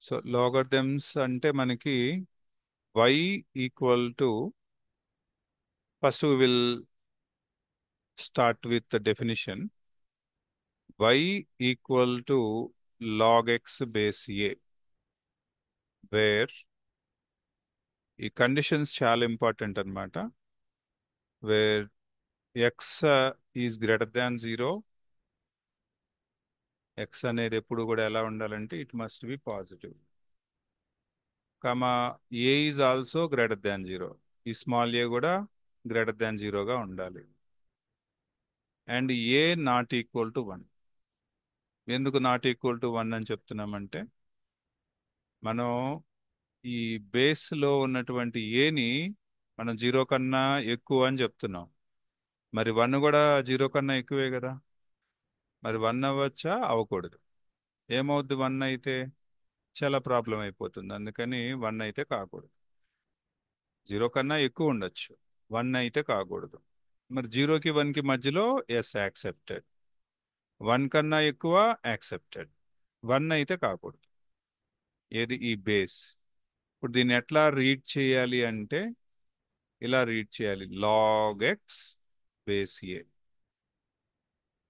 So logarithms అంటే మనకి y equal to, first we will start with the definition. Y equal to log x base a, where ఈ conditions చాలా important అన్నమాట. Where x is greater than 0, x అనేది ఎప్పుడు కూడా ఎలా ఉండాలంటే it must be positive, comma a is also greater than 0, ఈ small a కూడా గ్రేటర్ దాన్ 0గా ఉండాలి. And a not equal to 1. ఎందుకు నాట్ ఈక్వల్ టు 1 అని చెప్తున్నామంటే, మనం ఈ బేస్ లో ఉన్నటువంటి ఏని మనం 0 కన్నా ఎక్కువ అని చెప్తున్నాం. మరి 1 కూడా 0 కన్నా ఎక్కువే కదా. మరి 1 అవ్వచ్చా? అవ్వకూడదు. ఏమవుద్ది 1 అయితే? చాలా ప్రాబ్లం అయిపోతుంది. అందుకని 1 అయితే కాకూడదు. 0 కన్నా ఎక్కువ ఉండొచ్చు, 1 అయితే కాకూడదు. మరి 0కి 1కి మధ్యలో ఎస్ యాక్సెప్టెడ్, 1 కన్నా ఎక్కువ యాక్సెప్టెడ్, 1 అయితే కాకూడదు. ఏది? ఈ బేస్. ఇప్పుడు దీన్ని ఎట్లా రీడ్ చేయాలి అంటే, ఇలా రీడ్ చేయాలి, లాగ్ ఎక్స్ బేస్ ఏ.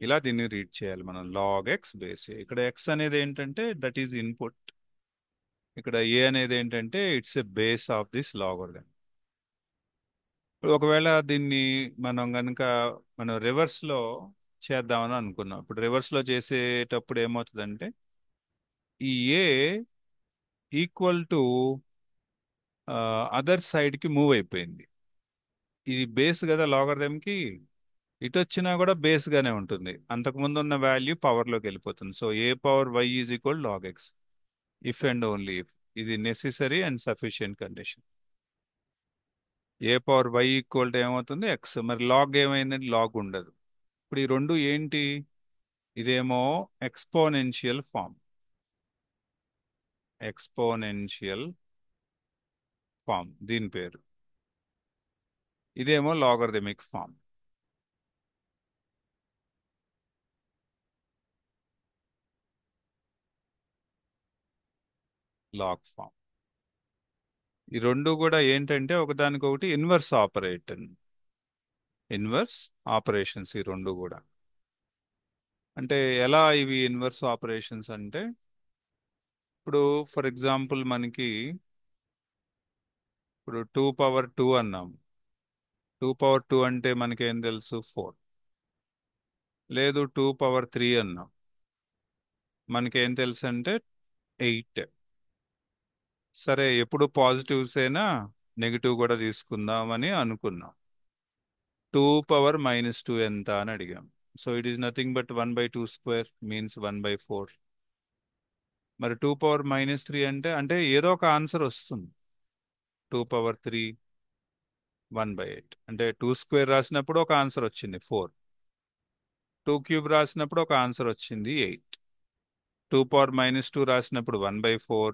ఇలా దీన్ని రీడ్ చేయాలి మనం, లాగ్ ఎక్స్ బేస్ ఏ. ఇక్కడ ఎక్స్ అనేది ఏంటంటే దట్ ఈజ్ ఇన్పుట్, ఇక్కడ ఏ అనేది ఏంటంటే it's a base of this logarithm. ఒకవేళ దీన్ని మనం రివర్స్ లో చేద్దామని అనుకున్నాం. ఇప్పుడు రివర్స్ లో చేసేటప్పుడు ఏమవుతుందంటే, ఈ ఏ ఈక్వల్ టు అదర్ సైడ్ కి మూవ్ అయిపోయింది. ఇది బేస్ కదా లాగరిథం కి, ఇటు వచ్చినా కూడా బేస్ గానే ఉంటుంది. అంతకుముందు ఉన్న వాల్యూ పవర్ లోకి వెళ్ళిపోతుంది. So a power y is equal log x, if and only if. ఇది necessary and sufficient condition. A power y equal to ఏమవుతుంది? ఎక్స్. మరి లాగ్ ఏమైందంటే లాగ్ ఉండదు. ఇప్పుడు ఈ రెండు ఏంటి? ఇదేమో ఎక్స్పోనెన్షియల్ ఫామ్, ఎక్స్పోనెన్షియల్ ఫామ్ దీని పేరు. ఇదేమో లాగరిథమిక్ ఫామ్, లాగ్ ఫామ్. ఈ రెండు కూడా ఏంటంటే ఒకదానికొకటి ఇన్వర్స్ ఆపరేటర్, ఇన్వర్స్ ఆపరేషన్స్ ఈ రెండు కూడా. అంటే ఎలా ఇవి ఇన్వర్స్ ఆపరేషన్స్ అంటే, ఇప్పుడు ఫర్ ఎగ్జాంపుల్ మనకి ఇప్పుడు 2 పవర్ 2 అన్నాం. 2 పవర్ 2 అంటే మనకేం తెలుసు? 4. లేదు 2 పవర్ 3 అన్నాం, మనకేం తెలుసు అంటే 8. సరే, ఎప్పుడు పాజిటివ్స్ అయినా నెగిటివ్ కూడా తీసుకుందామని అనుకున్నాం. 2 పవర్ 2 ఎంత అని అడిగాం. So it is nothing but 1/2² means 1/4. మరి 2 పవర్ 3 అంటే ఏదో ఒక ఆన్సర్ వస్తుంది. 2 పవర్ 3 1/8 అంటే 2² రాసినప్పుడు ఒక ఆన్సర్ వచ్చింది 4, 2³ రాసినప్పుడు ఒక ఆన్సర్ వచ్చింది 8, 2 పవర్ 2 రాసినప్పుడు 1/4,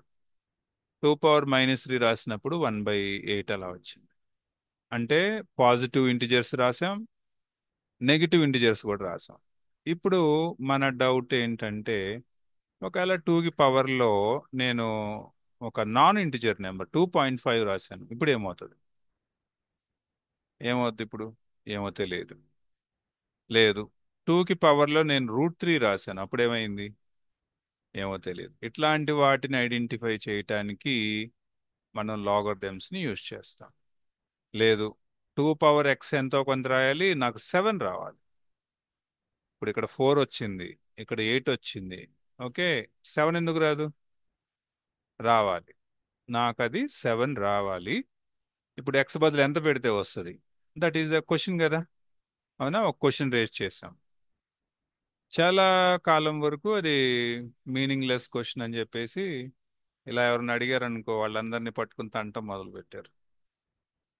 2 పవర్ 3 రాసినప్పుడు 1/8 అలా వచ్చింది. అంటే పాజిటివ్ ఇంటిజర్స్ రాసాం, నెగిటివ్ ఇంటిజర్స్ కూడా రాసాం. ఇప్పుడు మన డౌట్ ఏంటంటే, ఒకవేళ 2కి పవర్లో నేను ఒక నాన్ ఇంటిజర్ నెంబర్ 2.5 రాశాను, ఇప్పుడు ఏమవుతుంది? ఏమవుద్ది ఇప్పుడు? ఏమో తెలియదు. లేదు, 2కి పవర్లో నేను √3 రాశాను, అప్పుడేమైంది? ఏమో తెలియదు. ఇట్లాంటి వాటిని ఐడెంటిఫై చేయటానికి మనం లాగరిథమ్స్ని యూజ్ చేస్తాం. లేదు, 2 పవర్ x ఎంతో కొంత రాయాలి, నాకు 7 రావాలి. ఇప్పుడు ఇక్కడ 4 వచ్చింది, ఇక్కడ 8 వచ్చింది. ఓకే, 7 ఎందుకు రాదు? రావాలి, నాకు అది 7 రావాలి. ఇప్పుడు ఎక్స్ బదులు ఎంత పెడితే వస్తుంది? దట్ ఈజ్ ఎ క్వశ్చన్ కదా. అవునా? ఒక క్వశ్చన్ రేజ్ చేసాం. చాలా కాలం వరకు అది మీనింగ్లెస్ క్వశ్చన్ అని చెప్పేసి ఇలా ఎవరిని అడిగారు అనుకో, వాళ్ళందరినీ పట్టుకుని తంటం మొదలు పెట్టారు.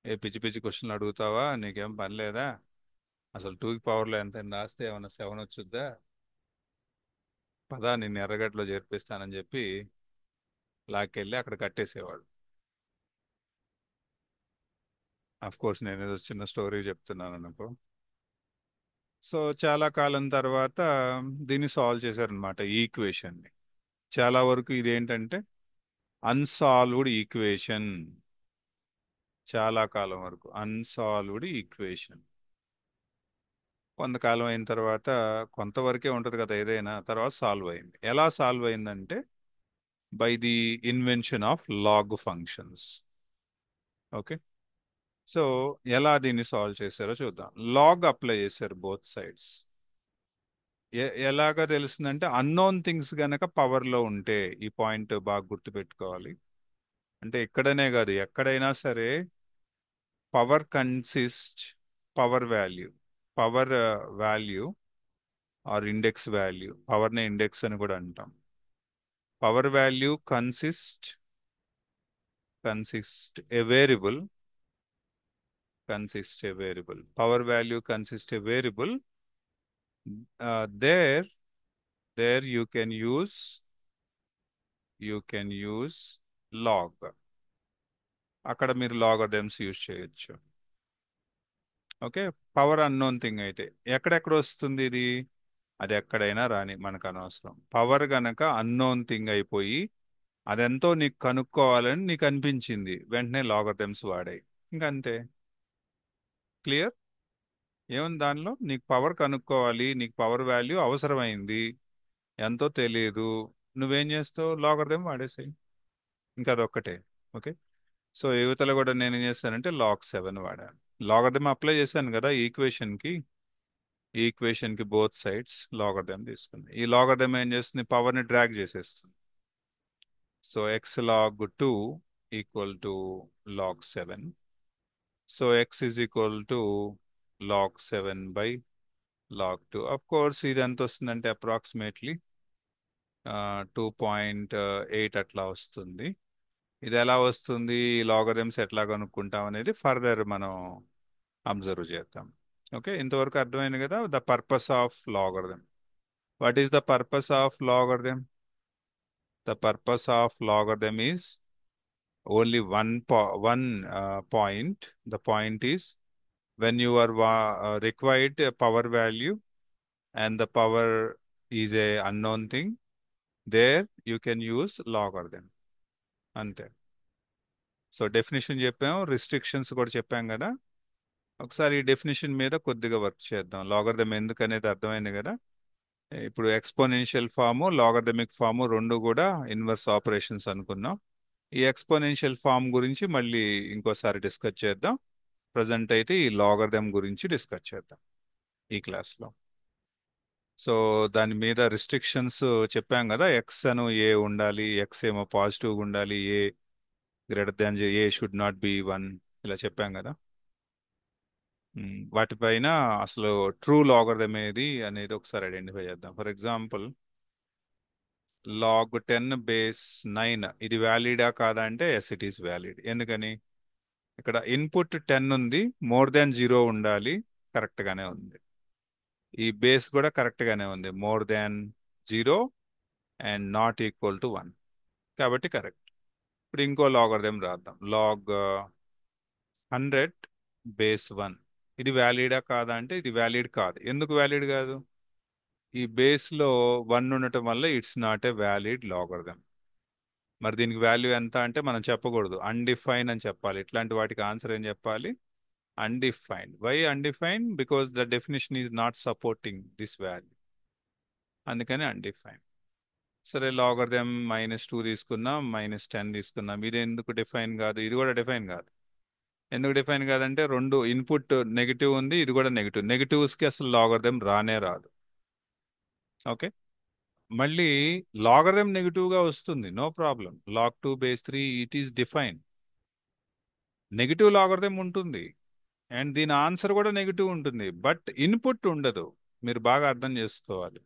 ఏ పిచ్చి పిచ్చి క్వశ్చన్లు అడుగుతావా, నీకేం పని లేదా, అసలు 2కి పవర్లో ఎంత రాస్తే ఏమన్నా 7 వచ్చుద్దా, పదా నిన్ను ఎర్రగడ్డలో చేర్పిస్తానని చెప్పి లాక్కెళ్ళి అక్కడ కట్టేసేవాడు. అఫ్ కోర్స్ నేను ఏదో చిన్న స్టోరీ చెప్తున్నాను అనుకో. సో చాలా కాలం తర్వాత దీన్ని సాల్వ్ చేశారనమాట, ఈ ఈక్వేషన్ని. చాలా వరకు ఇదేంటంటే అన్సాల్వ్డ్ ఈక్వేషన్, చాలా కాలం వరకు అన్సాల్వ్డ్ ఈక్వేషన్. కొంతకాలం అయిన తర్వాత కొంతవరకే ఉంటుంది కదా ఏదైనా, తర్వాత సాల్వ్ అయింది. ఎలా సాల్వ్ అయిందంటే by the invention of log functions. Okay, so ఎలా దీన్ని సాల్వ్ చేశారో చూద్దాం. లాగ్ అప్లై చేశారు బోత్ సైడ్స్. ఎలాగా తెలుస్తుందంటే అన్నోన్ థింగ్స్ గనక పవర్లో ఉంటే, ఈ పాయింట్ బాగా గుర్తుపెట్టుకోవాలి. అంటే ఇక్కడనే కాదు ఎక్కడైనా సరే, power consist, power value, power value are index value, పవర్ని ఇండెక్స్ అని కూడా అంటాం. Power value consist A variable, power value consist A variable. there there you can use log. అక్కడ మీరు లాగరిథమ్స్ యూజ్ చేయొచ్చు. ఓకే, పవర్ అన్నోన్ థింగ్ అయితే ఎక్కడెక్కడ వస్తుంది ఇది, అది ఎక్కడైనా రాని మనకు అనవసరం. పవర్ గనక అన్నోన్ థింగ్ అయిపోయి అదెంతో నీకు కనుక్కోవాలని నీకు అనిపించింది, వెంటనే లాగరిథమ్స్ వాడాయి, ఇంకంతే. క్లియర్? ఏముంది దానిలో, నీకు పవర్ కనుక్కోవాలి, నీకు పవర్ వాల్యూ అవసరమైంది, ఎంతో తెలియదు, నువ్వేం చేస్తావు, లాగరిథం వాడేసాయి, ఇంకా అదొక్కటే. ఓకే, సో యువతలో కూడా నేను ఏం చేస్తానంటే log 7 వాడాను. లాగరిథం అప్లై చేశాను కదా ఈ ఈక్వేషన్ కి బోత్ సైడ్స్ లాగరిథం తీసుకుంది. ఈ లాగరిథం ఏం చేస్తుంది, పవర్ ని డ్రాగ్ చేసేస్తుంది. So x log 2 equal to log 7. So x is equal to log 7/log 2. Of course ఇది ఎంత వస్తుందంటే అప్రాక్సిమేట్లీ 2.8 అట్లా వస్తుంది. ఇది ఎలా వస్తుంది, లాగరిథమ్స్ ఎట్లా కనుక్కుంటాం అనేది ఫర్దర్ మనం అబ్జర్వ్ చేద్దాం. ఓకే, ఇంతవరకు అర్థమైంది కదా, the purpose of logarithm. What is the purpose of logarithm? The purpose of logarithm is only one point. The point is when you are required a power value and the power is a unknown thing, there you can use logarithm. అంతే. So definition చెప్పాము, restrictions కూడా చెప్పాం కదా. ఒకసారి ఈ definition మీద కొద్దిగా work చేద్దాం. లాగరిథం ఎందుకు అనేది అర్థమైంది కదా. ఇప్పుడు ఎక్స్పోనెన్షియల్ ఫాము, లాగరిథమిక్ ఫాము రెండు కూడా ఇన్వర్స్ ఆపరేషన్స్ అనుకున్నాం. ఈ ఎక్స్పోనెన్షియల్ ఫామ్ గురించి మళ్ళీ ఇంకోసారి డిస్కస్ చేద్దాం. ప్రజెంట్ అయితే ఈ లాగరిథం గురించి డిస్కస్ చేద్దాం ఈ క్లాస్లో. సో దాని మీద రిస్ట్రిక్షన్స్ చెప్పాం కదా, ఎక్స్ అను ఏ ఉండాలి, ఎక్స్ ఏమో పాజిటివ్గా ఉండాలి, a greater than a should not be 1, ఇలా చెప్పాం కదా. వాటిపైన అసలు ట్రూ లాగరిథం ఏది అనేది ఒకసారి ఐడెంటిఫై చేద్దాం. ఫర్ ఎగ్జాంపుల్ log 10/9, ఇది వ్యాలిడా కాదా అంటే ఎస్ ఇట్ ఈస్ వ్యాలిడ్. ఎందుకని, ఇక్కడ ఇన్పుట్ 10 ఉంది, మోర్ దాన్ 0 ఉండాలి, కరెక్ట్ గానే ఉంది. ఈ బేస్ కూడా కరెక్ట్ గానే ఉంది, more than 0 and not equal to 1, కాబట్టి కరెక్ట్. ఇప్పుడు ఇంకో లాగరిథం రాద్దాం. log 100/1, ఇది వ్యాలిడా కాదా అంటే ఇది వ్యాలిడ్ కాదు. ఎందుకు వ్యాలిడ్ కాదు, ఈ బేస్ లో 1 ఉండటం వల్ల it's not a valid logarithm. మరి దీనికి వాల్యూ ఎంత అంటే మనం చెప్పకూడదు, అన్డిఫైన్ అని చెప్పాలి. ఇట్లాంటి వాటికి ఆన్సర్ ఏం చెప్పాలి, undefined. Why undefined? Because the definition is not supporting this value, అందుకని అన్డిఫైన్డ్. సరే, లాగరిథం -2 తీసుకున్నాం, -10 తీసుకున్నాం, ఇది ఎందుకు డిఫైన్ కాదు, ఇది కూడా డిఫైన్ కాదు. ఎందుకు డిఫైన్ కాదంటే రెండు ఇన్పుట్ నెగిటివ్ ఉంది, ఇది కూడా నెగిటివ్. నెగిటివ్స్కి అసలు లాగరిథం రానే రాదు. ఓకే, మళ్ళీ లాగరిథం నెగిటివ్ గా వస్తుంది, no problem. log 2/3 it is define, negative logarithm ఉంటుంది అండ్ దీని ఆన్సర్ కూడా నెగిటివ్ ఉంటుంది, బట్ ఇన్పుట్ ఉండదు. మీరు బాగా అర్థం చేసుకోవాలి.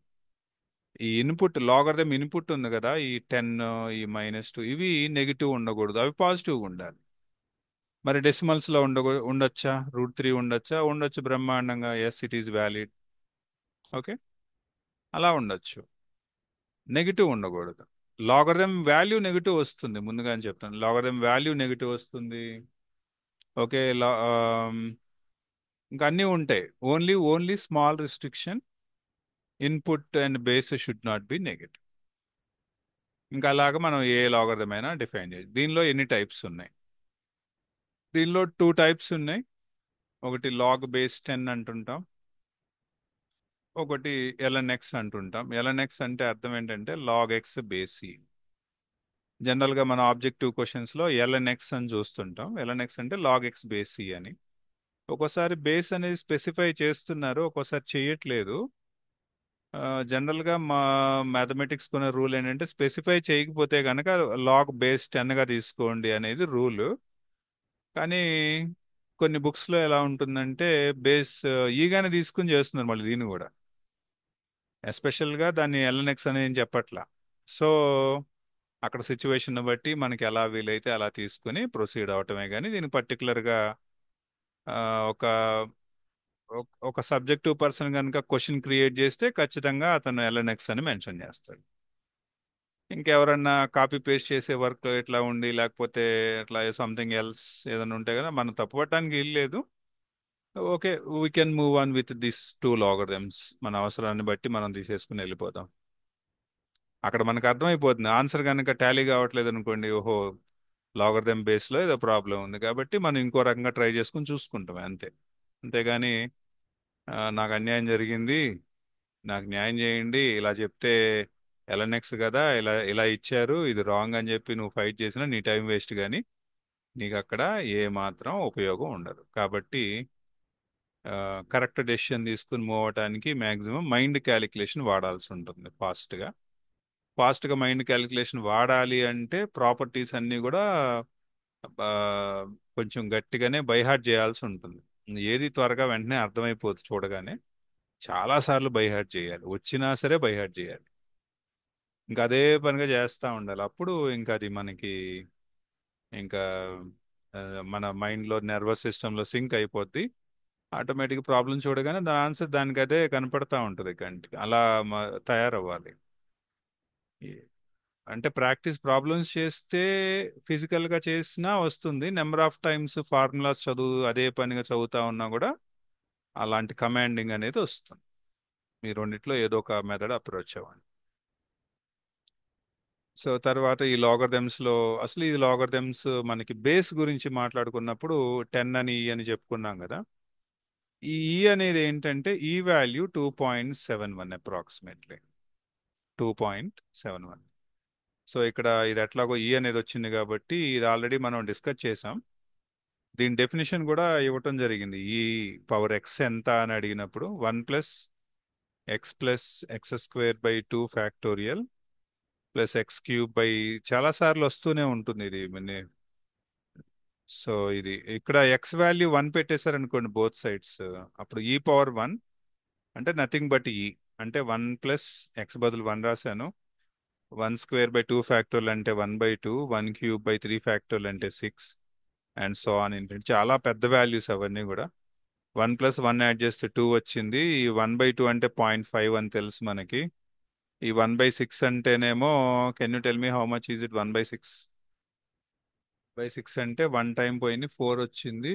ఈ ఇన్పుట్ లాగరిథం ఇన్పుట్ ఉంది కదా, ఈ 10, ఈ -2, ఇవి నెగిటివ్ ఉండకూడదు, అవి పాజిటివ్గా ఉండాలి. మరి డెసిమల్స్ లో ఉండొచ్చా, √3 ఉండొచ్చా? ఉండొచ్చు బ్రహ్మాండంగా, yes it is valid. Okay, అలా ఉండొచ్చు, నెగిటివ్ ఉండకూడదు. లాగరిథం వాల్యూ నెగిటివ్ వస్తుంది, ముందుగా చెప్తాను, లాగరిథం వాల్యూ నెగిటివ్ వస్తుంది. ఓకే, ఇంకా అన్నీ ఉంటాయి. Only small restriction, input and base should not B negative. ఇంకా అలాగా మనం ఏ లాగరిథం అయినా డిఫైన్ చేయొచ్చు. దీనిలో ఎన్ని టైప్స్ ఉన్నాయి? దీనిలో 2 టైప్స్ ఉన్నాయి. ఒకటి లాగ్ బేస్ 10 అంటుంటాం, ఒకటి ఎల్ఎన్ఎక్స్ అంటుంటాం. ఎల్ఎన్ఎక్స్ అంటే అర్థం ఏంటంటే log x base c. General గా మన ఆబ్జెక్టివ్ క్వశ్చన్స్ లో ఎల్ఎన్ఎక్స్ అని చూస్తుంటాం. ఎల్ఎన్ఎక్స్ అంటే లాగ్ ఎక్స్ బేస్ సి అని. ఒక్కోసారి బేస్ అనేది స్పెసిఫై చేస్తున్నారు, ఒక్కోసారి చేయట్లేదు. జనరల్ గా మా మ్యాథమెటిక్స్ కొనే రూల్ ఏంటంటే స్పెసిఫై చేయకపోతే కనుక లాగ్ బేస్ 10 గా తీసుకోండి అనేది రూల్. కానీ కొన్ని బుక్స్ లో ఎలా ఉంటుందంటే బేస్ ఈగానే తీసుకుని చేస్తున్నారు మళ్ళీ దీన్ని కూడా. ఎస్పెషల్ గా దాన్ని ఎల్ఎన్ఎక్స్ అనేది ఏం చెప్పట్లా. సో అక్కడ సిచ్యువేషన్ బట్టి మనకి ఎలా వీలైతే అలా తీసుకుని ప్రొసీడ్ అవటమే. కానీ దీనికి పర్టికులర్ గా ఒక ఒక సబ్జెక్టివ్ పర్సన్ కనుక క్వశ్చన్ క్రియేట్ చేస్తే ఖచ్చితంగా అతను ఎల్ఎన్ఎక్స్ అని మెన్షన్ చేస్తాడు. ఇంకెవరన్నా కాపీ పేస్ట్ చేసే వర్క్ ఇట్లా ఉండి లేకపోతే ఇట్లా సంథింగ్ ఎల్స్ ఏదైనా ఉంటే కదా మనం తప్పుపట్టడానికి వీలు లేదు. Okay, we can move on with this 2 logarithms. మన అవసరాన్ని బట్టి మనం తీసేసుకుని వెళ్ళిపోతాం. అక్కడ మనకు అర్థమైపోతుంది ఆన్సర్ కనుక టాలీ కావట్లేదు అనుకోండి, ఓహో లాగరిథమ్ బేస్లో ఏదో ప్రాబ్లం ఉంది కాబట్టి మనం ఇంకో రకంగా ట్రై చేసుకుని చూసుకుంటాం అంతే. అంతేగాని నాకు అన్యాయం జరిగింది, నాకు న్యాయం చేయండి ఇలా చెప్తే ఎల్ఎన్ఎక్స్ కదా, ఇలా ఇలా ఇచ్చారు, ఇది రాంగ్ అని చెప్పి నువ్వు ఫైట్ చేసినా నీ టైం వేస్ట్. కానీ నీకు అక్కడ ఏ మాత్రం ఉపయోగం ఉండదు. కాబట్టి కరెక్ట్ డెసిషన్ తీసుకుని మూవ్ అవటానికి మ్యాక్సిమం మైండ్ క్యాలిక్యులేషన్ వాడాల్సి ఉంటుంది. ఫాస్ట్గా మైండ్ క్యాలిక్యులేషన్ వాడాలి అంటే ప్రాపర్టీస్ అన్నీ కూడా ఆ, కొంచెం గట్టిగానే బైహార్ట్ చేయాల్సి ఉంటుంది. ఏది త్వరగా వెంటనే అర్థమైపోదు చూడగానే. చాలా సార్లు బైహార్ట్ చేయాలి, వచ్చినా సరే బైహార్ట్ చేయాలి. ఇంకా అదే పనిగా చేస్తూ ఉండాలి. అప్పుడు ఇంకా అది మనకి ఇంకా ఆ, మన మైండ్లో నర్వస్ సిస్టంలో సింక్ అయిపోద్ది. ఆటోమేటిక్ ప్రాబ్లం చూడగానే దాని ఆన్సర్ దానికి అదే కనపడతా ఉంటుంది కంటికి. అలా తయారవ్వాలి. అంటే ప్రాక్టీస్ ప్రాబ్లమ్స్ చేస్తే ఫిజికల్ గా చేసినా వస్తుంది. నెంబర్ ఆఫ్ టైమ్స్ ఫార్ములాస్ చదువు అదే పనిగా చదువుతా ఉన్నా కూడా అలాంటి కమాండింగ్ అనేది వస్తుంది. మీ రెండిట్లో ఏదో ఒక మెథడ్ అప్రోచ్ అవ్వండి. సో తర్వాత ఈ లాగరిథమ్స్ లో అసలు ఈ లాగరిథమ్స్ మనకి బేస్ గురించి మాట్లాడుకున్నప్పుడు 10 అని ఈ అని చెప్పుకున్నాం కదా. ఈ ఈ అనేది ఏంటంటే ఈ వాల్యూ 2.71 అప్రాక్సిమేట్లీ 2.71. సో ఇక్కడ ఇది ఎట్లాగో ఈ అనేది వచ్చింది కాబట్టి ఇది ఆల్రెడీ మనం డిస్కస్ చేసాం. దీని డెఫినేషన్ కూడా ఇవ్వటం జరిగింది. ఈ పవర్ ఎక్స్ ఎంత అని అడిగినప్పుడు 1 + x+x² / 2 ఫ్యాక్టోరియల్ +x³ చాలా సార్లు వస్తూనే ఉంటుంది ఇది సో ఇది ఇక్కడ ఎక్స్ వాల్యూ 1 పెట్టేశారు అనుకోండి బోత్ సైడ్స్, అప్పుడు e⁻1 అంటే నథింగ్ బట్ ఈ. అంటే 1 + x బదులు 1 రాశాను, 1² / 2 ఫ్యాక్టోరియల్ అంటే 1/2, 1³ / 3 ఫ్యాక్టోరియల్ అంటే 6, అండ్ సో ఆన్ ఇంటెంట్. చాలా పెద్ద వాల్యూస్ అవన్నీ కూడా. 1 + 1 యాడ్ చేస్తే 2 వచ్చింది. ఈ 1/2 అంటే 0.5 అని తెలుసు మనకి. ఈ 1/6 అంటేనేమో can you tell me how much is it? 1/6 అంటే 1 టైం పోయింది, 4 వచ్చింది.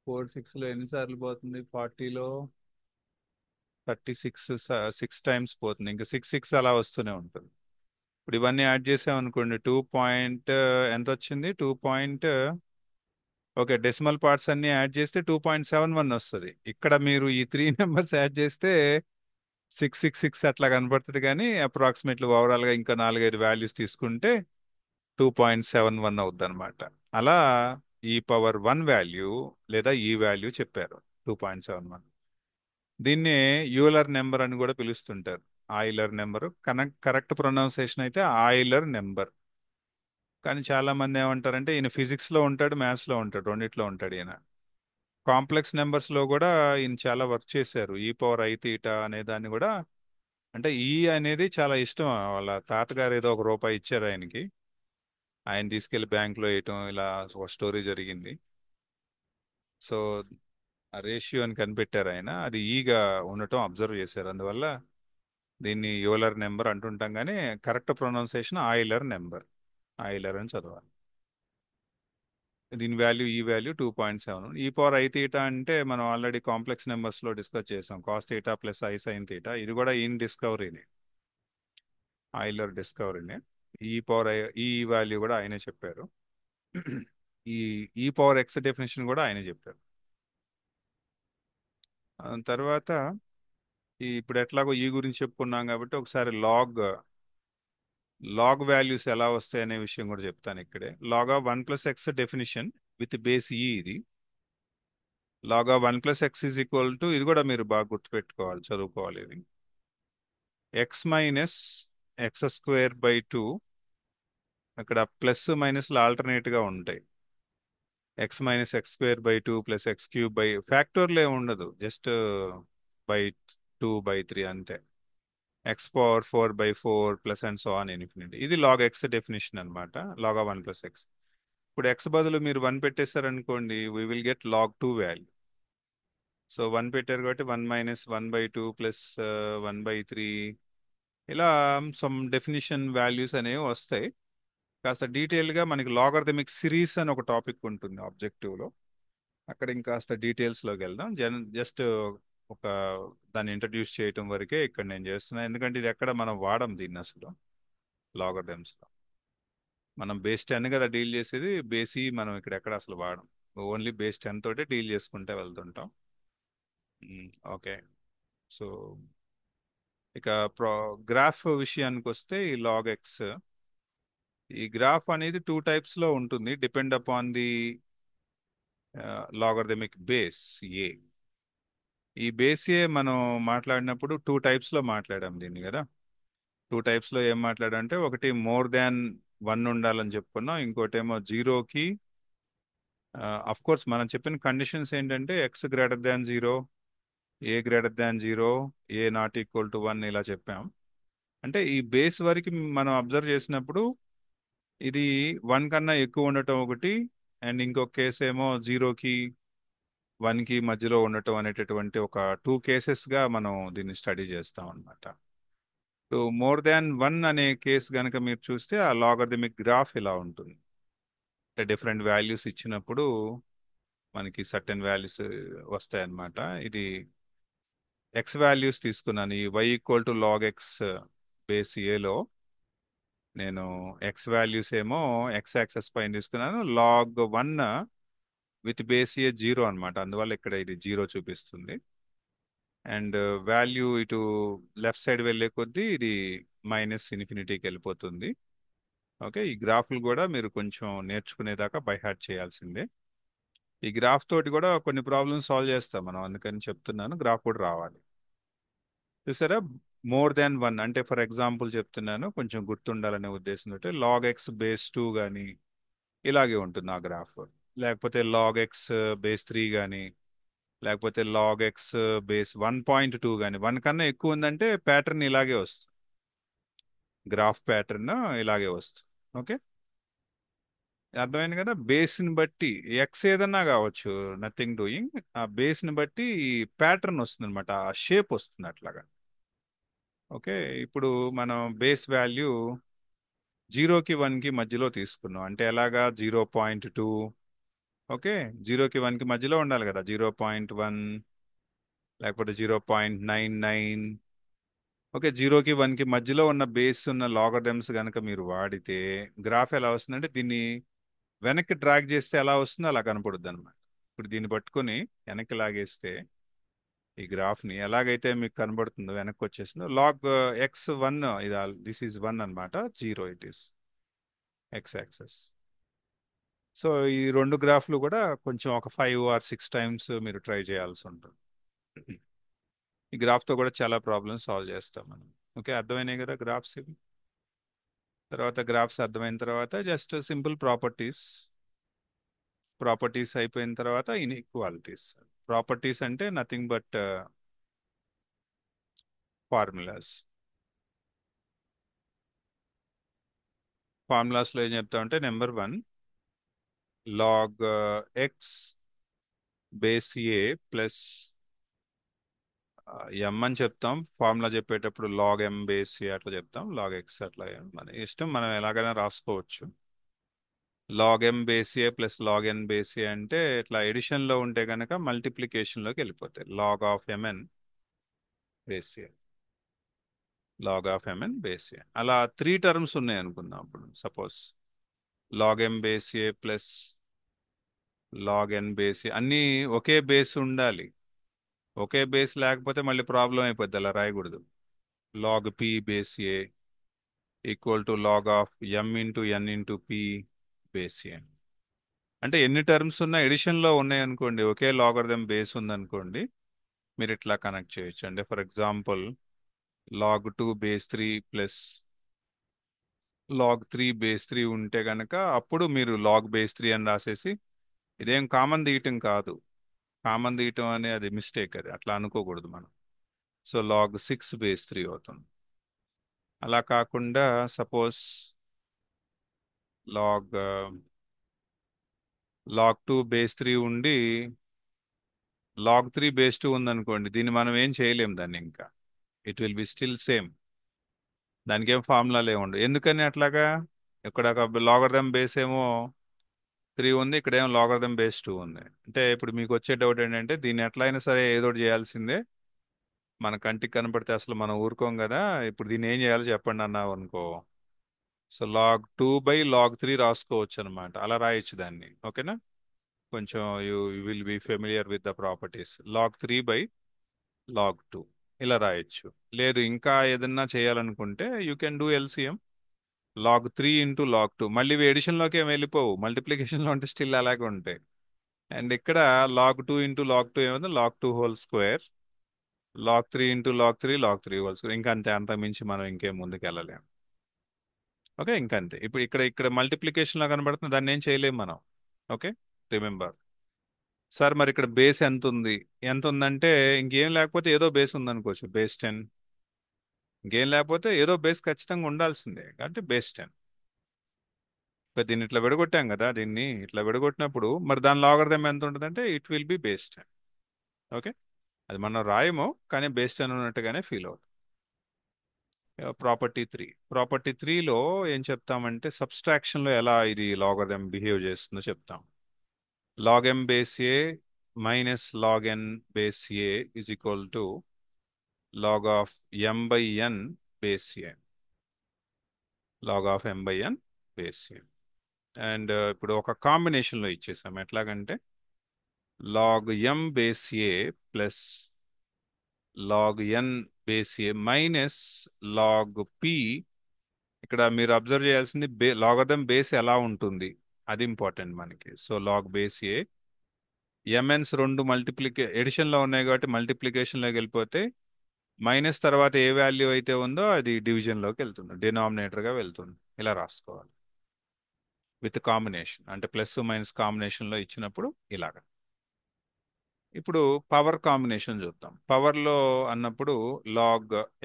4 6లో ఎన్నిసార్లు పోతుంది? 40లో 36, 6 టైమ్స్ పోతుంది. ఇంకా 6 6 అలా వస్తూనే ఉంటుంది. ఇప్పుడు ఇవన్నీ యాడ్ చేసామనుకోండి 2 పాయింట్ ఎంత వచ్చింది? 2 పాయింట్ ఓకే, డెసిమల్ పార్ట్స్ అన్ని యాడ్ చేస్తే 2.71 వస్తుంది. ఇక్కడ మీరు ఈ 3 నెంబర్స్ యాడ్ చేస్తే 666 అట్లా కనబడుతుంది. కానీ అప్రాక్సిమేట్లీ ఓవరాల్ గా ఇంకా 4 5 వాల్యూస్ తీసుకుంటే 2.71 అవుద్ది అనమాట. అలా e⁻1 వాల్యూ లేదా ఈ వాల్యూ చెప్పారు 2.71. దీన్నే యూలర్ నెంబర్ అని కూడా పిలుస్తుంటారు. ఆయిలర్ నెంబర్ కరెక్ట్ ప్రొనౌన్సియేషన్ అయితే ఆయిలర్ నెంబర్. కానీ చాలా మంది ఏమంటారంటే ఈయన ఫిజిక్స్ లో ఉంటాడు, మ్యాథ్స్ లో ఉంటాడు, రెండిట్లో ఉంటాడు ఈయన. కాంప్లెక్స్ నెంబర్స్ లో కూడా ఈయన చాలా వర్క్ చేశారు. e⁻i⁻θ అనే దాన్ని కూడా. అంటే ఈ అనేది చాలా ఇష్టం. వాళ్ళ తాతగారు ఏదో ₹1 ఇచ్చారు ఆయనకి, ఆయన తీసుకెళ్లి బ్యాంక్ లో వేయటం ఇలా ఒక స్టోరీ జరిగింది. సో ఆ రేషియో అని కనిపెట్టారు ఆయన, అది ఈగా ఉండటం అబ్జర్వ్ చేశారు. అందువల్ల దీన్ని యూలర్ నెంబర్ అంటుంటాం. కానీ correct pronunciation Euler number, Euler అని చదవాలి. దీని వాల్యూ ఈ వాల్యూ 2.7. e⁻i⁻θ అంటే మనం ఆల్రెడీ కాంప్లెక్స్ నెంబర్స్ లో డిస్కస్ చేసాం. cos θ + i sin θ. ఇది కూడా ఈయన డిస్కవరీని. ఆయిలర్ డిస్కవరీనే. ఈ పవర్ ఈ వాల్యూ కూడా ఆయనే చెప్పారు. ఈ ఈ పవర్ ఎక్స్ డెఫినేషన్ కూడా ఆయనే చెప్పారు. తర్వాత ఇప్పుడు ఎట్లాగో ఈ గురించి చెప్పుకున్నాం కాబట్టి ఒకసారి లాగ్ వాల్యూస్ ఎలా వస్తాయి అనే విషయం కూడా చెప్తాను ఇక్కడే. Log of 1 + x definition with base e ఇది. Log of 1 + x is equal to, ఇది కూడా మీరు బాగా గుర్తుపెట్టుకోవాలి, చదువుకోవాలి ఇది. x minus x² / 2. అక్కడ ప్లస్ మైనస్లు ఆల్టర్నేట్ గా ఉంటాయి. x - x² / 2 + x³ ఫ్యాక్టోర్లు ఏమి ఉండదు, జస్ట్ /2/3 అంతే. x⁴ plus and so on infinity. ఇది లాగ్ ఎక్స్ డెఫినేషన్ అనమాట, లాగ్ ఆఫ్ 1 + x. ఇప్పుడు ఎక్స్ బదులు మీరు 1 పెట్టేశారనుకోండి, we will get log 2 value. So 1 పెట్టారు కాబట్టి 1 - 1/2 ప్లస్ 1/3, ఇలా సమ్ డెఫినిషన్ వాల్యూస్ అనేవి వస్తాయి. కాస్త డీటెయిల్గా మనకి లాగర్థమిక్ సిరీస్ అని ఒక టాపిక్ ఉంటుంది ఆబ్జెక్టివ్లో, అక్కడ ఇంకాస్త డీటెయిల్స్లోకి వెళ్దాం. జస్ట్ ఒక దాన్ని ఇంట్రడ్యూస్ చేయటం వరకే ఇక్కడ నేను చేస్తున్నాను, ఎందుకంటే ఇది ఎక్కడ మనం వాడం దీన్ని అసలు లాగర్థమ్స్లో. మనం బేస్ 10 కదా డీల్ చేసేది, బేసి మనం ఇక్కడ ఎక్కడ అసలు వాడం. ఓన్లీ బేస్ 10 తోటే డీల్ చేసుకుంటే వెళ్తుంటాం. ఓకే. సో ఇక గ్రాఫ్ విషయానికి వస్తే ఈ లాగ్ ఎక్స్, ఈ గ్రాఫ్ అనేది 2 టైప్స్లో ఉంటుంది, depend upon the logarithmic base a. ఈ బేస్ ఏ మనం మాట్లాడినప్పుడు 2 టైప్స్లో మాట్లాడాం దీన్ని కదా. 2 టైప్స్లో ఏం మాట్లాడంటే, ఒకటి మోర్ దాన్ 1 ఉండాలని చెప్పుకున్నాం, ఇంకోటేమో జీరోకి. అఫ్ కోర్స్ మనం చెప్పిన కండిషన్స్ ఏంటంటే x>0, a>0, a ≠ 1 ఇలా చెప్పాం. అంటే ఈ బేస్ వరకు మనం అబ్జర్వ్ చేసినప్పుడు ఇది 1 కన్నా ఎక్కువ ఉండటం ఒకటి, అండ్ ఇంకొక కేసు ఏమో 0కి 1కి మధ్యలో ఉండటం అనేటటువంటి ఒక 2 కేసెస్గా మనం దీన్ని స్టడీ చేస్తాం అన్నమాట. సో మోర్ దాన్ 1 అనే కేసు కనుక మీరు చూస్తే ఆ లాగర్థమిక్ గ్రాఫ్ ఇలా ఉంటుంది. అంటే డిఫరెంట్ వాల్యూస్ ఇచ్చినప్పుడు మనకి సర్టెన్ వాల్యూస్ వస్తాయి అన్నమాట. ఇది ఎక్స్ వాల్యూస్ తీసుకున్నాను, ఈ y = log x బేస్ ఏలో నేను ఎక్స్ వాల్యూస్ ఏమో ఎక్స్ యాక్సెస్ పైన తీసుకున్నాను. log 1 విత్ బేస్ ఏ 0 అనమాట, అందువల్ల ఇక్కడ ఇది 0 చూపిస్తుంది. అండ్ వాల్యూ ఇటు లెఫ్ట్ సైడ్ వెళ్ళే కొద్దీ ఇది -∞కి వెళ్ళిపోతుంది. ఓకే, ఈ గ్రాఫ్లు కూడా మీరు కొంచెం నేర్చుకునేదాకా బై హార్ట్ చేయాల్సిందే. ఈ గ్రాఫ్ తోటి కూడా కొన్ని ప్రాబ్లమ్స్ సాల్వ్ చేస్తాం మనం, అందుకని చెప్తున్నాను, గ్రాఫ్ కూడా రావాలి. చూసారా, మోర్ దాన్ 1 అంటే ఫర్ ఎగ్జాంపుల్ చెప్తున్నాను, కొంచెం గుర్తుండాలనే ఉద్దేశంతో log x బేస్ 2 కానీ ఇలాగే ఉంటుంది ఆ గ్రాఫ్. లేకపోతే log x బేస్ 3 కానీ, లేకపోతే log x బేస్ 1.2 కానీ. 1 కన్నా ఎక్కువ ఉందంటే ప్యాటర్న్ ఇలాగే వస్తుంది, గ్రాఫ్ ప్యాటర్న్ ఇలాగే వస్తుంది. ఓకే, అర్థమైంది కదా. బేస్ని బట్టి ఎక్స్ ఏదన్నా కావచ్చు, నథింగ్ డూయింగ్, ఆ బేస్ని బట్టి ఈ ప్యాటర్న్ వస్తుంది అనమాట, ఆ షేప్ వస్తుంది అట్లాగా. ఓకే, ఇప్పుడు మనం బేస్ వాల్యూ 0కి 1కి మధ్యలో తీసుకున్నాం అంటే ఎలాగా, 0.2. ఓకే, 0కి 1కి మధ్యలో ఉండాలి కదా, 0.1 లేకపోతే 0.99. ఓకే, 0కి 1కి మధ్యలో ఉన్న బేస్ ఉన్న లాగరిథమ్స్ కనుక మీరు వాడితే గ్రాఫ్ ఎలా వస్తుందంటే, దీన్ని వెనక్కి డ్రాగ్ చేస్తే ఎలా వస్తుందో అలా కనపడుద్ది అనమాట. ఇప్పుడు దీన్ని పట్టుకొని వెనక్కి లాగేస్తే ఈ గ్రాఫ్ని ఎలాగైతే మీకు కనబడుతుందో వెనక్కి వచ్చేసిందో, log x1 ఇది దిస్ ఈజ్ 1 అనమాట, 0 it is X access. So ఈ రెండు గ్రాఫ్లు కూడా కొంచెం ఒక 5 or 6 టైమ్స్ మీరు ట్రై చేయాల్సి ఉంటుంది. ఈ గ్రాఫ్తో కూడా చాలా ప్రాబ్లమ్స్ సాల్వ్ చేస్తాం మనం. ఓకే, అర్థమైనాయి కదా గ్రాఫ్స్ ఇవి. తర్వాత గ్రాఫ్స్ అర్థమైన తర్వాత జస్ట్ సింపుల్ ప్రాపర్టీస్ అయిపోయిన తర్వాత ఇన్ఈక్వాలిటీస్. ప్రాపర్టీస్ అంటే నథింగ్ బట్ ఫార్ములాస్. ఫార్ములాస్లో ఏం చెప్తామంటే, number 1 log x base a plus m అని చెప్తాం. ఫార్ములా చెప్పేటప్పుడు log m బేస్ ఏ అట్లా చెప్తాం, log x అట్లా మన ఇష్టం, మనం ఎలాగైనా రాసుకోవచ్చు. log m base a plus log n base a అంటే ఇట్లా ఎడిషన్లో ఉంటే కనుక మల్టిప్లికేషన్లోకి వెళ్ళిపోతాయి, log of mn base a. Log of m n base a. అలా 3 టర్మ్స్ ఉన్నాయి అనుకుందాం అప్పుడు. Suppose log m base a plus log n base a, అన్నీ ఒకే బేస్ ఉండాలి. ఒకే బేస్ లేకపోతే మళ్ళీ ప్రాబ్లం అయిపోద్ది, అలా రాయకూడదు. Log p base a equal to log of m into n into p base a. అంటే ఎన్ని టర్మ్స్ ఉన్నా ఎడిషన్లో ఉన్నాయి అనుకోండి, ఒకే లాగరిథం బేస్ ఉందనుకోండి, మీరు ఇట్లా కనెక్ట్ చేయొచ్చు. అంటే for example log 2 base 3 plus log 3 base 3 ఉంటే కనుక అప్పుడు మీరు log బేస్ 3 అని రాసేసి, ఇదేం కామన్ తీయటం కాదు. కామన్ తీయటం అనే అది మిస్టేక్, అది అట్లా అనుకోకూడదు మనం. సో log 6 బేస్ 3 అవుతుంది. అలా కాకుండా సపోజ్ లాగ్ log 2 బేస్ 3 ఉండి log 3 బేస్ 2 ఉందనుకోండి, దీన్ని మనం ఏం చేయలేం దాన్ని ఇంకా. It will be still same. దానికి ఏం ఫార్ములాలు ఏమి ఉండవు. ఎందుకని అట్లాగా? ఇక్కడ ఒక లాగరిథం బేస్ ఏమో 3 ఉంది, ఇక్కడ ఏమో లాగరిథం బేస్ 2 ఉంది. అంటే ఇప్పుడు మీకు వచ్చే డౌట్ ఏంటంటే, దీన్ని ఎట్లా అయినా సరే ఏదో ఒకటి చేయాల్సిందే. మన కంటికి కనపడితే అసలు మనం ఊరుకోం కదా, ఇప్పుడు దీన్ని ఏం చేయాలో చెప్పండి అన్నావు అనుకో, సో log 2/log 3 రాసుకోవచ్చు అనమాట. అలా రాయొచ్చు దాన్ని. ఓకేనా? కొంచెం you will be familiar with the properties. log 3/log 2 ఇలా రాయొచ్చు. లేదు ఇంకా ఏదన్నా చేయాలనుకుంటే you can do LCM. log 3 into log 2, మళ్ళీ ఇవి ఎడిషన్లోకి ఏమి వెళ్ళిపోవు, మల్టిప్లికేషన్లో ఉంటే స్టిల్ అలాగే ఉంటాయి. అండ్ ఇక్కడ log 2 ఇంటూ log 2 ఏమైంది, log 2 whole square. log 3 into log 3 ఇంకా అంతే. అంత మించి మనం ఇంకేం ముందుకు వెళ్ళలేం. ఓకే, ఇంకంతే. ఇప్పుడు ఇక్కడ ఇక్కడ మల్టిప్లికేషన్లో కనబడుతుంది, దాన్ని ఏం చేయలేం మనం. Okay, remember. సార్ మరి ఇక్కడ బేస్ ఎంత ఉంది? ఎంత ఉందంటే ఇంకేం లేకపోతే ఏదో బేస్ ఉందనుకోవచ్చు, బేస్ 10. ఇంకేం లేకపోతే ఏదో బేస్ ఖచ్చితంగా ఉండాల్సిందే, కాబట్టి బేస్ 10. దీన్ని ఇట్లా విడగొట్టాం కదా, దీన్ని ఇట్లా విడగొట్టినప్పుడు మరి దాని లాగరిథం ఎంత ఉంటుందంటే it will be base 10. Okay, అది మనం రాయము కానీ బేస్ 10 ఉన్నట్టుగానే ఫీల్ అవుతుంది. ప్రాపర్టీ 3లో ఏం చెప్తామంటే, సబ్స్ట్రాక్షన్లో ఎలా ఇది లాగరిథం బిహేవ్ చేస్తుందో చెప్తాం. log m base A minus log n base A is equal to log of m/n base A. log of m/n base A. And ఇప్పుడు ఒక కాంబినేషన్లో ఇచ్చేసాం. ఎట్లాగంటే log m base a plus log n base A minus log p. ఇక్కడ మీరు observe చేయాల్సింది logarithm base ఎలా ఉంటుంది, అది ఇంపార్టెంట్ మనకి. సో లాగ్ బేస్ ఏ, ఎంఎన్స్ రెండు ఎడిషన్లో ఉన్నాయి కాబట్టి మల్టిప్లికేషన్లోకి వెళ్ళిపోతే, మైనస్ తర్వాత ఏ వాల్యూ అయితే ఉందో అది డివిజన్లోకి వెళ్తుంది, డినామినేటర్గా వెళ్తుంది. ఇలా రాసుకోవాలి విత్ కాంబినేషన్, అంటే ప్లస్ మైనస్ కాంబినేషన్లో ఇచ్చినప్పుడు ఇలాగ. ఇప్పుడు పవర్ కాంబినేషన్ చూద్దాం. పవర్లో అన్నప్పుడు log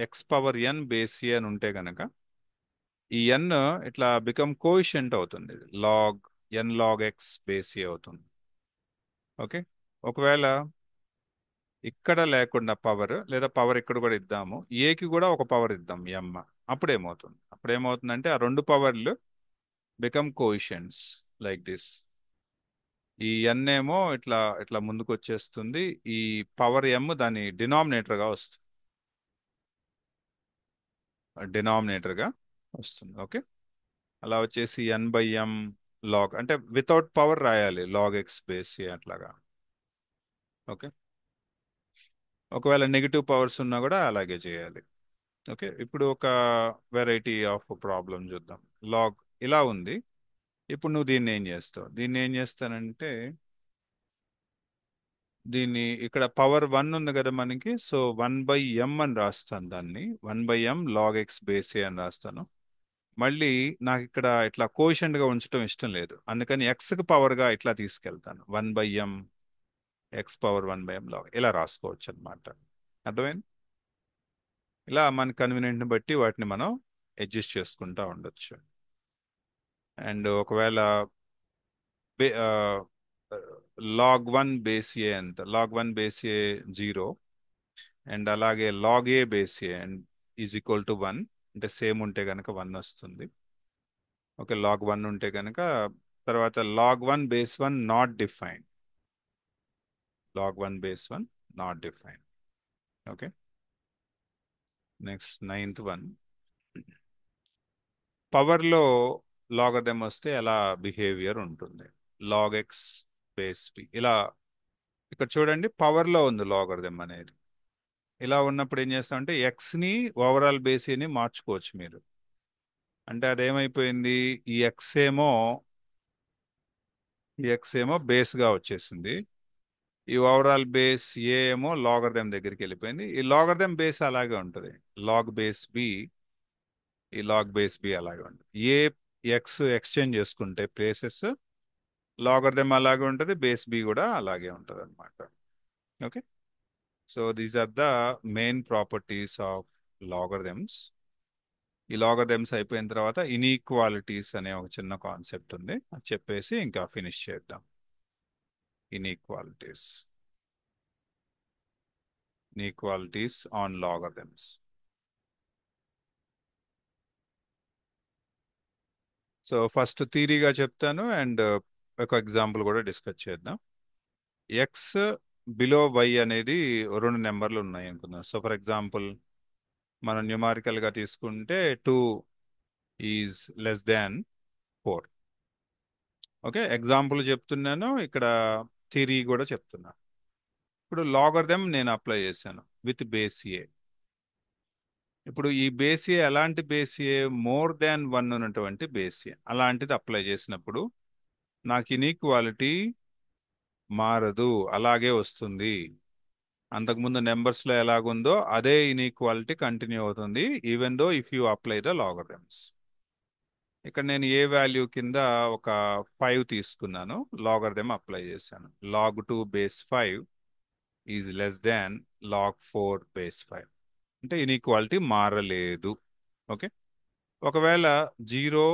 x⁻n బేస్ ఏ అని ఉంటే గనక ఈ n ఇట్లా బికమ్ కోఎఫిషియంట్ అవుతుంది, log n log x base a అవుతుంది. ఓకే, ఒకవేళ ఇక్కడ లేకుండా పవర్, లేదా పవర్ ఇక్కడ కూడా ఇద్దాము, ఏకి కూడా ఒక పవర్ ఇద్దాం m. అప్పుడు ఏమవుతుందంటే ఆ రెండు పవర్లు బికమ్ కోఎఫిషియంట్స్ లైక్ దిస్. ఈ n ఏమో ఇట్లా ఇట్లా ముందుకు వచ్చేస్తుంది, ఈ పవర్ m దాని డినామినేటర్గా వస్తుంది, డినామినేటర్గా వస్తుంది. ఓకే, అలా వచ్చేసి n/m లాగ్, అంటే వితౌట్ పవర్ రాయాలి log x బేస్ ఏ అట్లాగా. ఓకే, ఒకవేళ నెగిటివ్ పవర్స్ ఉన్నా కూడా అలాగే చేయాలి. ఓకే, ఇప్పుడు ఒక వెరైటీ ఆఫ్ ప్రాబ్లం చూద్దాం. లాగ్ ఇలా ఉంది. ఇప్పుడు నువ్వు దీన్ని ఏం చేస్తావు? దీన్ని ఏం చేస్తానంటే, దీన్ని ఇక్కడ పవర్ 1 ఉంది కదా మనకి, సో 1/m అని రాస్తాను. దాన్ని 1/m log x బేస్ ఏ అని రాస్తాను. మళ్ళీ నాకు ఇక్కడ ఇట్లా కోషంట్ గా ఉంచడం ఇష్టం లేదు, అందుకని కి పవర్గా ఇట్లా తీసుకెళ్తాను. 1/m x⁻1/m log ఇలా రాసుకోవచ్చు అనమాట. అర్థమైంది? ఇలా మన కన్వీనియంట్ని బట్టి వాటిని మనం అడ్జస్ట్ చేసుకుంటా ఉండొచ్చు. అండ్ ఒకవేళ log 1 బేస్ ఏ ఎంత, log 1 బేస్ ఏ 0. అండ్ అలాగే log a base A and is equal to 1, అంటే సేమ్ ఉంటే కనుక 1 వస్తుంది. ఓకే, log 1 ఉంటే కనుక, తర్వాత log 1 base 1 not define, log 1 base 1 not define. Okay, next ninth one. పవర్లో లాగరిథం వస్తే ఎలా బిహేవియర్ ఉంటుంది? లాగ్ ఎక్స్ బేస్ పి ఇలా. ఇక్కడ చూడండి, పవర్లో ఉంది లాగరిథం అనేది. ఇలా ఉన్నప్పుడు ఏం చేస్తామంటే ఎక్స్ని ఓవరాల్ బేసిని మార్చుకోవచ్చు మీరు. అంటే అదేమైపోయింది, ఈ ఎక్స్ ఏమో బేస్గా వచ్చేసింది. ఈ ఓవరాల్ బేస్ ఏ ఏమో లాగరిథం దగ్గరికి వెళ్ళిపోయింది. ఈ లాగరిథం బేస్ అలాగే ఉంటుంది. లాగ్ బేస్ బి, ఈ లాగ్ బేస్ బి అలాగే ఉంటుంది. ఏ ఎక్స్ ఎక్స్చేంజ్ చేసుకుంటే ప్లేసెస్, లాగరిథం అలాగే ఉంటుంది, బేస్ బి కూడా అలాగే ఉంటుంది అనమాట. Okay. So these are the main properties of logarithms. ఈ లాగరిథమ్స్ అయిపోయిన తర్వాత ఇన్ఈక్వాలిటీస్ అనే ఒక చిన్న కాన్సెప్ట్ ఉంది, అది చెప్పేసి ఇంకా ఫినిష్ చేద్దాం. Inequalities, inequalities on logarithms. So first థీరీగా చెప్తాను అండ్ ఒక ఎగ్జాంపుల్ కూడా డిస్కస్ చేద్దాం. ఎక్స్ బిలో వై అనేది రెండు నెంబర్లు ఉన్నాయి అనుకుందాం. సో ఫర్ ఎగ్జాంపుల్ మనం న్యూమారికల్గా తీసుకుంటే 2 is less than 4. Okay, example చెప్తున్నాను, ఇక్కడ థియరీ కూడా చెప్తున్నాను. ఇప్పుడు లాగరిథం నేను అప్లై చేశాను విత్ బేస్ ఏ. ఇప్పుడు ఈ బేస్ ఏ ఎలాంటి బేస్ ఏ? మోర్ దాన్ 1 ఉన్నటువంటి బేస్ ఏ. అలాంటిది అప్లై చేసినప్పుడు నాకు ఇన్ఈక్వాలిటీ మారదు, అలాగే వస్తుంది. అంతకుముందు నెంబర్స్లో ఎలాగుందో అదే ఇన్ఈక్వాలిటీ కంటిన్యూ అవుతుంది, even though if you apply the logarithms. ఇక్కడ నేను ఏ వాల్యూ కింద ఒక 5 తీసుకున్నాను, లాగరిథం అప్లై చేశాను. log 2 base 5 is less than log 4 base 5. అంటే ఇన్ఈక్వాలిటీ మారలేదు. ఓకే. ఒకవేళ 0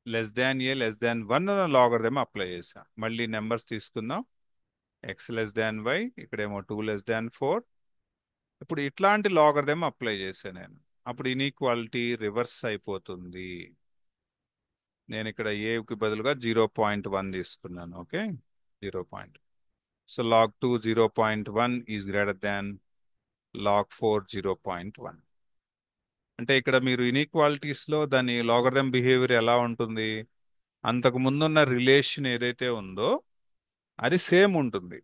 లెస్ దాన్ ఏ లెస్ దాన్ 1 లాగరిథం అప్లై చేశాను. మళ్ళీ నెంబర్స్ తీసుకుందాం. ఎక్స్ లెస్ దాన్ వై, ఇక్కడేమో 2 లెస్ దాన్ 4. ఇప్పుడు ఇట్లాంటి లాగరిథం అప్లై చేశాను నేను. అప్పుడు ఇన్ఈక్వాలిటీ రివర్స్ అయిపోతుంది. నేను ఇక్కడ ఏకి బదులుగా 0.1 తీసుకున్నాను. Okay, 0. So log 2 0.1 is greater than log 4 0.1. అంటే ఇక్కడ మీరు ఇన్ఈక్వాలిటీస్లో దాని లాగరిథం బిహేవియర్ ఎలా ఉంటుంది, అంతకు ముందున్న రిలేషన్ ఏదైతే ఉందో అది సేమ్ ఉంటుంది.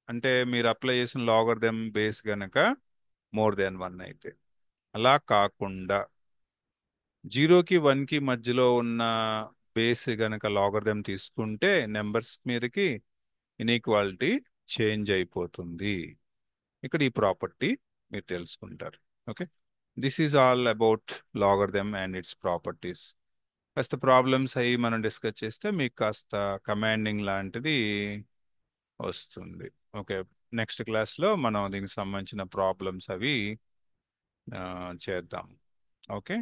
అంటే మీరు అప్లై చేసిన లాగరిథం బేస్ గనక మోర్ దాన్ 1 అయితే. అలా కాకుండా 0కి 1కి మధ్యలో ఉన్న బేస్ గనక లాగరిథం తీసుకుంటే నెంబర్స్ మీదకి ఇన్ఈక్వాలిటీ చేంజ్ అయిపోతుంది. ఇక్కడ ఈ ప్రాపర్టీ మీరు తెలుసుకుంటారు. Okay, this is all about logarithm and its properties. కాస్త ప్రాబ్లమ్స్ అయ్యి మనం డిస్కస్ చేస్తే మీకు కాస్త కమాండింగ్ లాంటిది వస్తుంది. ఓకే, నెక్స్ట్ క్లాస్లో మనం దీనికి సంబంధించిన ప్రాబ్లమ్స్ అవి చేద్దాం. ఓకే.